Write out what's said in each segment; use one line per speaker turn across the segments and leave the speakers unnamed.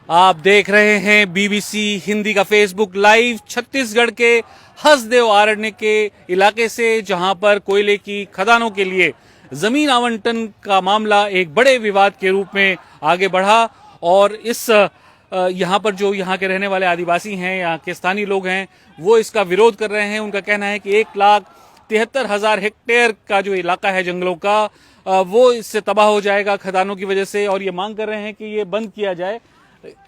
आप देख रहे हैं बीबीसी हिंदी का फेसबुक लाइव छत्तीसगढ़ के हसदेव अरण्य के इलाके से, जहां पर कोयले की खदानों के लिए जमीन आवंटन का मामला एक बड़े विवाद के रूप में आगे बढ़ा। और इस यहाँ पर जो यहाँ के रहने वाले आदिवासी हैं, यहाँ के स्थानीय लोग हैं, वो इसका विरोध कर रहे हैं। उनका कहना है कि 1,73,000 हेक्टेयर का जो इलाका है जंगलों का, वो इससे तबाह हो जाएगा खदानों की वजह से, और ये मांग कर रहे हैं कि ये बंद किया जाए।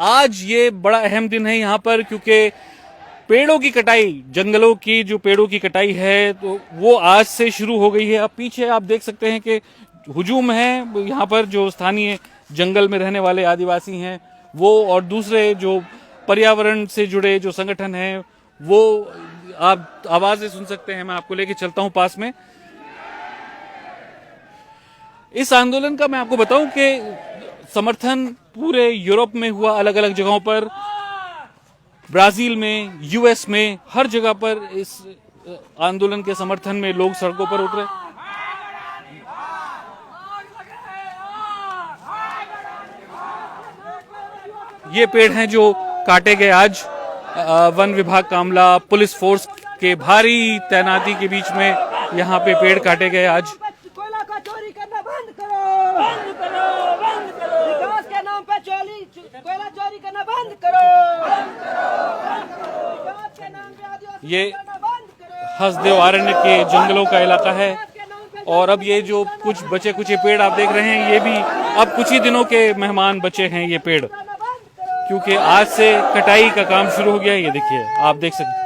आज ये बड़ा अहम दिन है यहाँ पर, क्योंकि पेड़ों की कटाई, जंगलों की जो पेड़ों की कटाई है, तो वो आज से शुरू हो गई है। अब पीछे आप देख सकते हैं कि हुजूम है यहाँ पर, जो स्थानीय जंगल में रहने वाले आदिवासी हैं वो, और दूसरे जो पर्यावरण से जुड़े जो संगठन हैं वो। आप आवाजें सुन सकते हैं, मैं आपको लेके चलता हूं पास में। इस आंदोलन का मैं आपको बताऊं कि समर्थन पूरे यूरोप में हुआ, अलग अलग जगहों पर, ब्राजील में, यूएस में, हर जगह पर इस आंदोलन के समर्थन में लोग सड़कों पर उतरे। ये पेड़ हैं जो काटे गए आज। वन विभाग का अमला, पुलिस फोर्स के भारी तैनाती के बीच में यहाँ पे पेड़ काटे गए आज।
कोयला का चोरी करना बंद करो, बंद करो, बंद करो। विकास के नाम पे कोयला चोरी करना बंद करो, बंद करो। विकास के नाम पे आदिवासी
ये
करना बंद करो।
हसदेव अरण्य के जंगलों का इलाका है, और अब ये जो कुछ बचे कुछ पेड़ आप देख रहे हैं, ये भी अब कुछ ही दिनों के मेहमान बचे हैं ये पेड़, क्योंकि आज से कटाई का काम शुरू हो गया है। ये देखिए, आप देख सकते हैं।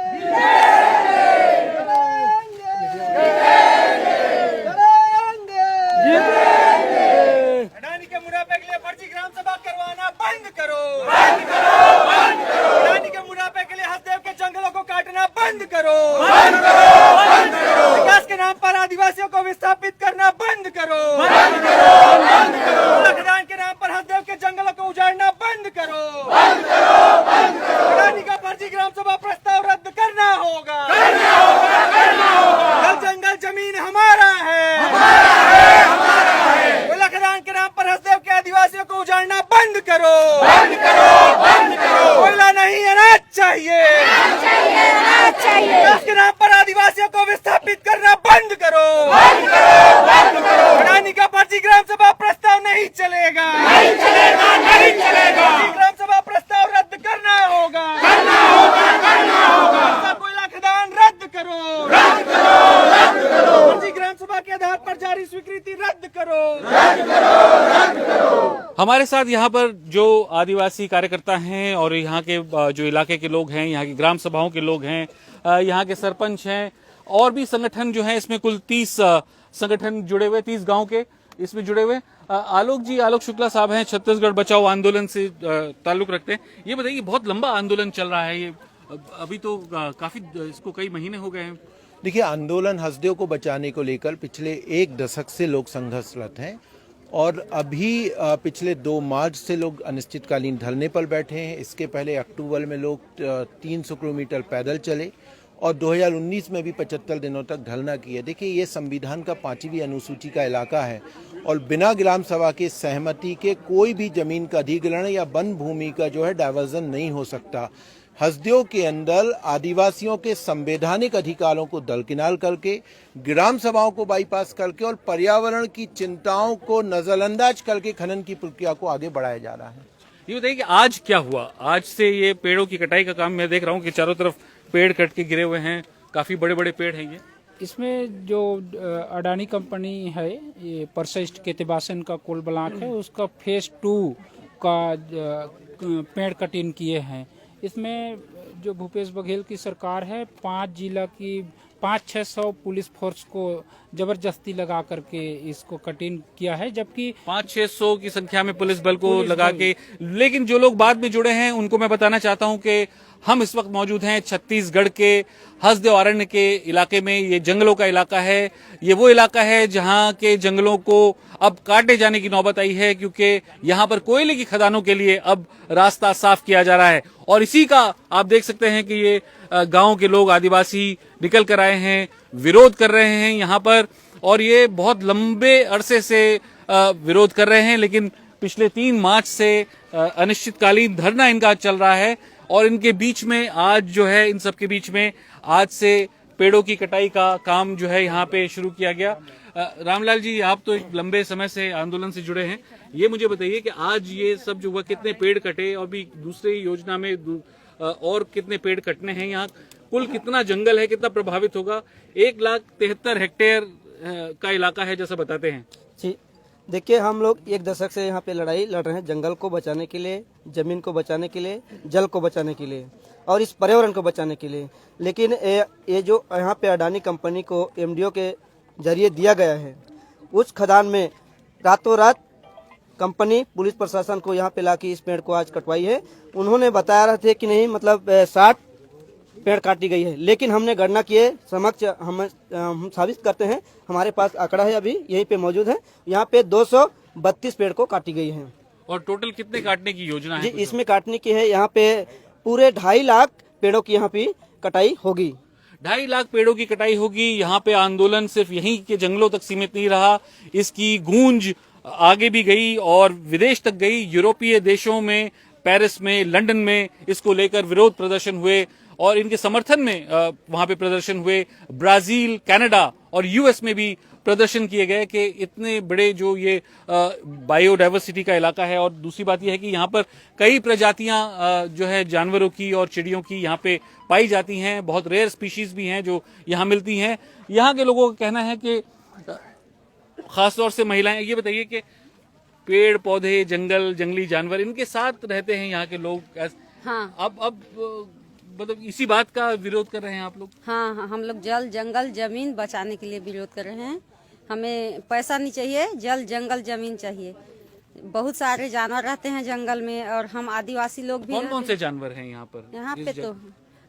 अडानी के मुनाफे के लिए फर्जी ग्राम सभा करवाना बंद करो, बंद करो, बंद करो। अडानी के मुनाफे के लिए हसदेव के जंगलों को काटना बंद करो, बंद करो, बंद करो। विकास के नाम पर आदिवासियों को विस्थापित करना बंद करो, बंद करो, बंद करो। अडानी के नाम पर हसदेव के जंगलों को उजाड़ना बंद करो, बंद करो, बंद करो। अडानी का फर्जी ग्राम सभा प्रस्ताव रद्द करना होगा, करना होगा, करना होगा। जल जंगल जमीन हमारा है, हमारा है, हमारा है। कोयला खदान के नाम पर हसदेव के आदिवासियों को उजाड़ना बंद करो, बंद करो, बंद करो। कोयला नहीं, अनाज चाहिए, अनाज चाहिए। विकास के नाम पर आदिवासियों को विस्थापित करना बंद करो, बंद करो, बंद करो। अडानी का फर्जी ग्राम सभा प्रस्ताव नहीं चलेगा, नहीं चलेगा, नहीं चलेगा। फर्जी ग्राम सभा प्रस्ताव रद्द करना होगा, करना होगा, करना होगा। कोयला खदान रद्द करो, रद्द करो, रद्द करो। फर्जी ग्राम सभा के आधार पर जारी स्वीकृति रद्द करो, रद्द करो, रद्द करो।
हमारे साथ यहाँ पर जो आदिवासी कार्यकर्ता हैं, और यहाँ के जो इलाके के लोग हैं, यहाँ की ग्राम सभाओं के लोग हैं, यहाँ के सरपंच हैं, और भी संगठन जो हैं, इसमें कुल 30 संगठन जुड़े हुए, 30 गांव के इसमें जुड़े हुए। आलोक जी, आलोक शुक्ला साहब हैं, छत्तीसगढ़ बचाओ आंदोलन से ताल्लुक रखते हैं। ये बताइए, बहुत लंबा आंदोलन चल रहा है ये, अभी तो काफी, इसको कई महीने हो गए हैं।
देखिए, आंदोलन हसदेव को बचाने को लेकर पिछले 1 दशक से लोग संघर्षरत हैं, और अभी पिछले 2 मार्च से लोग अनिश्चितकालीन धरने पर बैठे हैं। इसके पहले अक्टूबर में लोग 300 किलोमीटर पैदल चले, और 2019 में भी 75 दिनों तक धरना किए। देखिए, ये संविधान का 5वीं अनुसूची का इलाका है, और बिना ग्राम सभा के सहमति के कोई भी जमीन का अधिग्रहण या वन भूमि का जो है डायवर्जन नहीं हो सकता। हसदेव के अंदर आदिवासियों के संवैधानिक अधिकारों को दरकिनार करके, ग्राम सभाओं को बाईपास करके, और पर्यावरण की चिंताओं को नजरअंदाज करके खनन की प्रक्रिया को आगे बढ़ाया जा रहा है।
ये बताइए कि आज क्या हुआ? आज से ये पेड़ों की कटाई का काम, मैं देख रहा हूँ कि चारों तरफ पेड़ कट के गिरे हुए हैं, काफी बड़े बड़े पेड़ हैं ये।
इसमें जो अडानी कंपनी है, ये परसिस्ट के तिबासन का कोल ब्लॉक है, उसका फेज 2 का पेड़ कटिंग किए हैं। इसमें जो भूपेश बघेल की सरकार है, 5 जिला की 500-600 पुलिस फोर्स को जबरदस्ती लगा करके इसको कटिंग किया है, जबकि
500-600 की संख्या में पुलिस बल को लगा के। लेकिन जो लोग बाद में जुड़े हैं उनको मैं बताना चाहता हूं कि हम इस वक्त मौजूद हैं छत्तीसगढ़ के हसदेव अरण्य के इलाके में। ये जंगलों का इलाका है, ये वो इलाका है जहां के जंगलों को अब काटे जाने की नौबत आई है, क्योंकि यहां पर कोयले की खदानों के लिए अब रास्ता साफ किया जा रहा है। और इसी का आप देख सकते हैं कि ये गांव के लोग, आदिवासी निकल कर आए हैं, विरोध कर रहे हैं यहाँ पर, और ये बहुत लंबे अरसे से विरोध कर रहे हैं। लेकिन पिछले 3 मार्च से अनिश्चितकालीन धरना इनका चल रहा है और इनके बीच में आज जो है इन सब के बीच में आज से पेड़ों की कटाई का काम जो है यहाँ पे शुरू किया गया। रामलाल जी, आप तो एक लंबे समय से आंदोलन से जुड़े हैं, ये मुझे बताइए कि आज ये सब जो हुआ, कितने पेड़ कटे और भी दूसरी योजना में और कितने पेड़ कटने हैं, यहाँ कुल कितना जंगल है, कितना प्रभावित होगा? 1,73,000 हेक्टेयर का इलाका है जैसा बताते हैं
जी। देखिए, हम लोग 1 दशक से यहाँ पे लड़ाई लड़ रहे हैं, जंगल को बचाने के लिए, जमीन को बचाने के लिए, जल को बचाने के लिए और इस पर्यावरण को बचाने के लिए। लेकिन ये जो यहाँ पे अडानी कंपनी को एमडीओ के जरिए दिया गया है, उस खदान में रातों रात कंपनी पुलिस प्रशासन को यहाँ पे लाके इस पेड़ को आज कटवाई है। उन्होंने बताया रहे थे कि नहीं, मतलब 60 पेड़ काटी गई है, लेकिन हमने गणना किए समक्ष हम साबित करते हैं, हमारे पास आंकड़ा है, अभी यहीं पे मौजूद है। यहाँ पे 232 पेड़ को काटी गई है।
और टोटल कितने काटने की योजना है?
जी, इसमें काटने की है, यहाँ पे पूरे 2.5 लाख पेड़ों की यहाँ पे कटाई होगी।
2.5 लाख पेड़ों की कटाई होगी। यहाँ पे आंदोलन सिर्फ यहीं के जंगलों तक सीमित नहीं रहा, इसकी गूंज आगे भी गई और विदेश तक गई। यूरोपीय देशों में, पेरिस में, लंदन में इसको लेकर विरोध प्रदर्शन हुए और इनके समर्थन में वहां पे प्रदर्शन हुए। ब्राजील, कनाडा और यूएस में भी प्रदर्शन किए गए कि इतने बड़े जो ये बायोडायवर्सिटी का इलाका है। और दूसरी बात यह है कि यहाँ पर कई प्रजातियां जो है जानवरों की और चिड़ियों की यहाँ पे पाई जाती हैं। बहुत रेयर स्पीशीज भी हैं जो यहाँ मिलती हैं। यहाँ के लोगों का कहना है कि खासतौर से महिलाएं, ये बताइए कि पेड़ पौधे, जंगल, जंगली जानवर, इनके साथ रहते हैं यहाँ के लोग।
हाँ।
अब मतलब इसी बात का विरोध कर रहे हैं आप लोग?
हाँ हाँ, हम लोग जल, जंगल, जमीन बचाने के लिए विरोध कर रहे हैं। हमें पैसा नहीं चाहिए, जल, जंगल, जमीन चाहिए। बहुत सारे जानवर रहते हैं जंगल में और हम आदिवासी लोग भी।
कौन कौन से जानवर हैं यहाँ पर?
यहाँ पे तो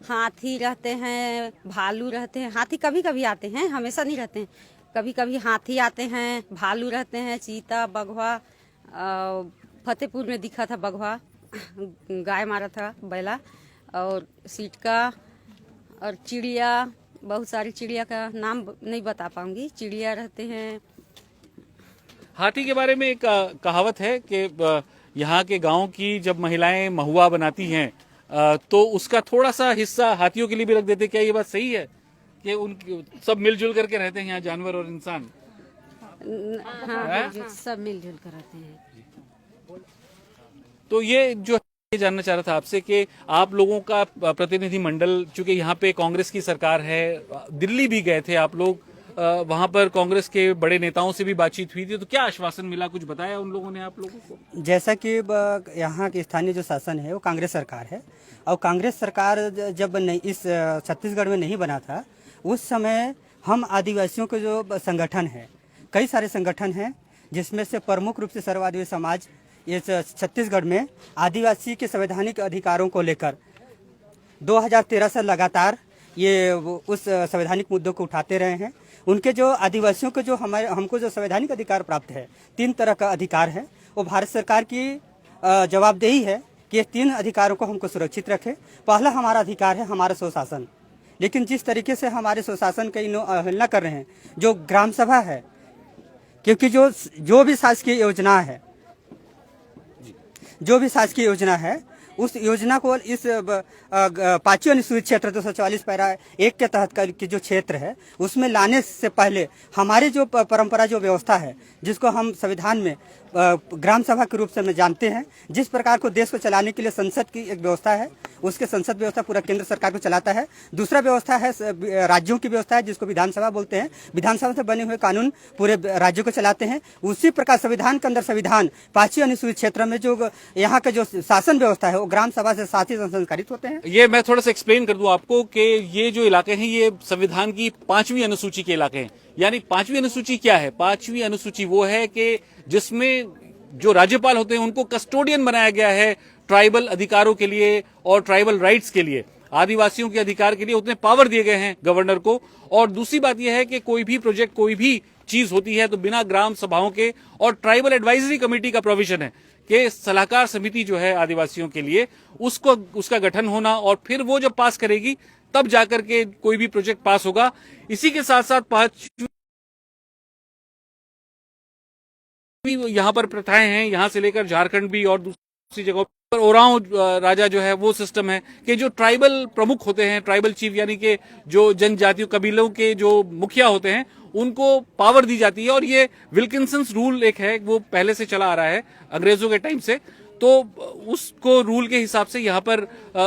हाथी रहते हैं, भालू रहते हैं। हाथी कभी कभी आते हैं, हमेशा नहीं रहते हैं। कभी कभी हाथी आते हैं, भालू रहते हैं, चीता, बघवा। फतेहपुर में दिखा था बघवा, गाय मारा था, बैला और सीटका और चिड़िया। बहुत सारी चिड़िया का नाम नहीं बता पाऊंगी, चिड़िया रहते हैं।
हाथी के बारे में एक कहावत है कि यहाँ के गांव की जब महिलाएं महुआ बनाती हैं तो उसका थोड़ा सा हिस्सा हाथियों के लिए भी रख देते। क्या ये बात सही है कि उन सब मिलजुल करके रहते हैं यहाँ, जानवर और इंसान?
हाँ, सब मिलजुल कर रहते हैं।
तो ये जो जानना चाह रहा था आपसे कि आप लोगों का प्रतिनिधि मंडल, चूंकि यहाँ पे कांग्रेस की सरकार है, दिल्ली भी गए थे आप लोग, वहां पर कांग्रेस के बड़े नेताओं से भी बातचीत हुई थी, तो क्या आश्वासन मिला, कुछ बताया उन लोगों ने आप लोगों को?
जैसा कि यहाँ के स्थानीय जो शासन है वो कांग्रेस सरकार है और कांग्रेस सरकार जब इस छत्तीसगढ़ में नहीं बना था, उस समय हम आदिवासियों के जो संगठन है, कई सारे संगठन हैं, जिसमें से प्रमुख रूप से सर्व आदिवासी समाज ये छत्तीसगढ़ में आदिवासी के संवैधानिक अधिकारों को लेकर 2013 से लगातार ये उस संवैधानिक मुद्दों को उठाते रहे हैं। उनके जो आदिवासियों के जो हमको जो संवैधानिक अधिकार प्राप्त है, 3 तरह का अधिकार है, वो भारत सरकार की जवाबदेही है कि ये 3 अधिकारों को हमको सुरक्षित रखे। पहला हमारा अधिकार है हमारा स्वशासन, लेकिन जिस तरीके से हमारे स्वशासन की अवहेलना कर रहे हैं, जो ग्राम सभा है, क्योंकि जो भी शासकीय योजना है, उस योजना को इस 5वीं अनुसूचित क्षेत्र 244 पैरा 1 के तहत की जो क्षेत्र है, उसमें लाने से पहले हमारी जो परंपरा, जो व्यवस्था है, जिसको हम संविधान में ग्राम सभा के रूप से में जानते हैं, जिस प्रकार को देश को चलाने के लिए संसद की एक व्यवस्था है, उसके संसद व्यवस्था पूरा केंद्र सरकार को चलाता है। दूसरा व्यवस्था है राज्यों की व्यवस्था है, जिसको विधानसभा बोलते हैं, विधानसभा से बने हुए कानून पूरे राज्यों को चलाते हैं। उसी प्रकार संविधान के अंदर संविधान 5वीं अनुसूचित क्षेत्र में जो यहाँ का जो शासन व्यवस्था है, वो ग्राम सभा से साथ ही संस्कारित होते हैं।
ये मैं थोड़ा सा एक्सप्लेन कर दूं आपको कि ये जो इलाके हैं ये संविधान की 5वीं अनुसूची के इलाके हैं। यानी 5वीं अनुसूची क्या है? 5वीं अनुसूची वो है कि जिसमें जो राज्यपाल होते हैं उनको कस्टोडियन बनाया गया है ट्राइबल अधिकारों के लिए और ट्राइबल राइट्स के लिए, आदिवासियों के अधिकार के लिए उतने पावर दिए गए हैं गवर्नर को। और दूसरी बात यह है कि कोई भी प्रोजेक्ट, कोई भी चीज होती है तो बिना ग्राम सभाओं के, और ट्राइबल एडवाइजरी कमेटी का प्रोविजन है कि सलाहकार समिति जो है आदिवासियों के लिए, उसका गठन होना, और फिर वो जब पास करेगी तब जाकर के कोई भी प्रोजेक्ट पास होगा। इसी के साथ साथ 5 भी यहाँ पर प्रथाएं हैं, यहाँ से लेकर झारखंड भी और दूसरी जगहों पर ओरांव राजा जो है वो सिस्टम है कि जो ट्राइबल प्रमुख होते हैं, ट्राइबल चीफ यानी कि जो जनजातीय कबीलों के जो मुखिया होते हैं उनको पावर दी जाती है। और ये विल्किंसंस रूल एक है, वो पहले से चला आ रहा है अंग्रेजों के टाइम से, तो उसको रूल के हिसाब से यहाँ पर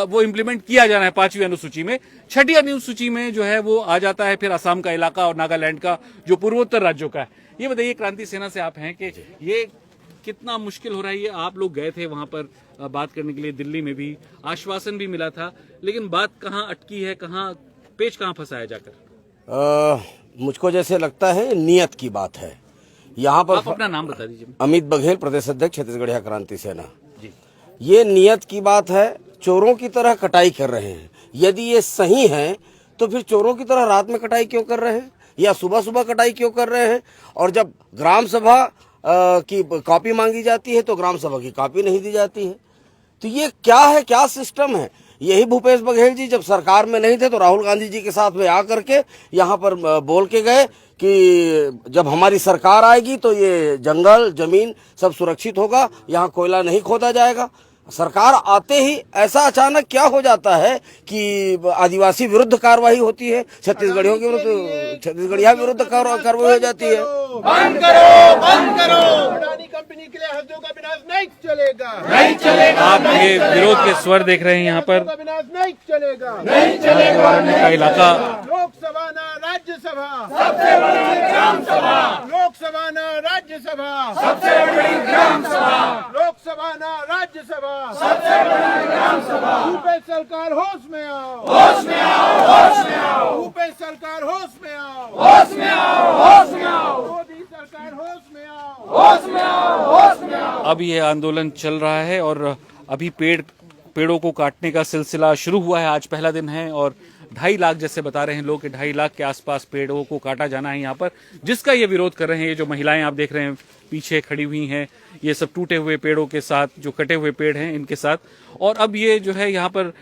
वो इम्प्लीमेंट किया जाना है 5वीं अनुसूची में। 6ठी अनुसूची में जो है वो आ जाता है फिर असम का इलाका और नागालैंड का जो पूर्वोत्तर राज्यों का है। ये बताइए, क्रांति सेना से आप हैं, कि ये कितना मुश्किल हो रहा है? ये आप लोग गए थे वहां पर बात करने के लिए, दिल्ली में भी आश्वासन भी मिला था, लेकिन बात कहाँ अटकी है, पेच कहाँ फंसा है जाकर?
मुझको जैसे लगता है नियत की बात है यहाँ पर।
आप अपना नाम बता दीजिए।
अमित बघेल, प्रदेश अध्यक्ष छत्तीसगढ़ क्रांति सेना
जी।
ये नियत की बात है, चोरों की तरह कटाई कर रहे हैं। यदि ये सही है तो फिर चोरों की तरह रात में कटाई क्यों कर रहे हैं या सुबह सुबह कटाई क्यों कर रहे हैं? और जब ग्राम सभा की कॉपी मांगी जाती है तो ग्राम सभा की कॉपी नहीं दी जाती है। तो ये क्या है, क्या सिस्टम है? यही भूपेश बघेल जी जब सरकार में नहीं थे तो राहुल गांधी जी के साथ में आकर के यहाँ पर बोल के गए कि जब हमारी सरकार आएगी तो ये जंगल जमीन सब सुरक्षित होगा, यहाँ कोयला नहीं खोदा जाएगा। सरकार आते ही ऐसा अचानक क्या हो जाता है कि आदिवासी विरुद्ध कार्रवाई होती है, छत्तीसगढ़ियों के विरुद्ध, छत्तीसगढ़िया विरुद्ध कार्रवाई हो जाती है।
बंद करो, बंद करो। अडानी कंपनी के लिए हस्दियों का विनाश नहीं चलेगा, नहीं चलेगा।
आप ये विरोध के स्वर देख रहे हैं यहाँ पर।
विनाश नहीं चलेगा, नहीं चलेगा।
का इलाका
लोकसभा न राज्यसभा, सबसे बड़ी ग्राम सभा। लोकसभा न राज्यसभा, सबसे बड़ी ग्राम सभा। लोकसभा न राज्यसभा, सबसे बड़ी ग्राम सभा। भूपेश सरकार होश में आओ, होश में आओ, होश में आओ। भूपेश सरकार होश में आओ, होश में आओ, होश में आओ। मोदी सरकार होश में आओ, होश में आओ, होश में आओ।
अब ये आंदोलन चल रहा है और अभी पेड़ों को काटने का सिलसिला शुरू हुआ है। आज पहला दिन है और 2.5 लाख जैसे बता रहे हैं लोग कि 2.5 लाख के आसपास पेड़ों को काटा जाना है यहाँ पर, जिसका ये विरोध कर रहे हैं। ये जो महिलाएं आप देख रहे हैं पीछे खड़ी हुई हैं, ये सब टूटे हुए पेड़ों के साथ, जो कटे हुए पेड़ हैं इनके साथ। और अब ये जो है यहाँ पर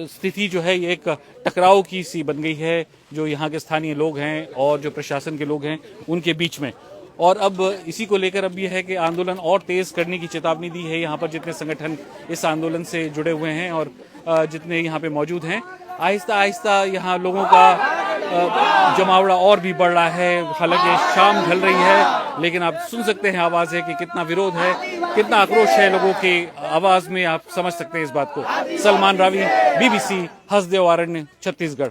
स्थिति जो है ये एक टकराव की सी बन गई है, जो यहाँ के स्थानीय लोग हैं और जो प्रशासन के लोग हैं उनके बीच में। और अब इसी को लेकर अब ये है कि आंदोलन और तेज करने की चेतावनी दी है यहाँ पर जितने संगठन इस आंदोलन से जुड़े हुए हैं और जितने यहाँ पे मौजूद हैं। आहिस्ता आहिस्ता यहाँ लोगों का जमावड़ा और भी बढ़ रहा है। हालांकि शाम ढल रही है लेकिन आप सुन सकते हैं आवाज है कि कितना विरोध है, कितना आक्रोश है लोगों की आवाज में, आप समझ सकते हैं इस बात को। सलमान रावी, BBC, हसदेव आरण्य, छत्तीसगढ़।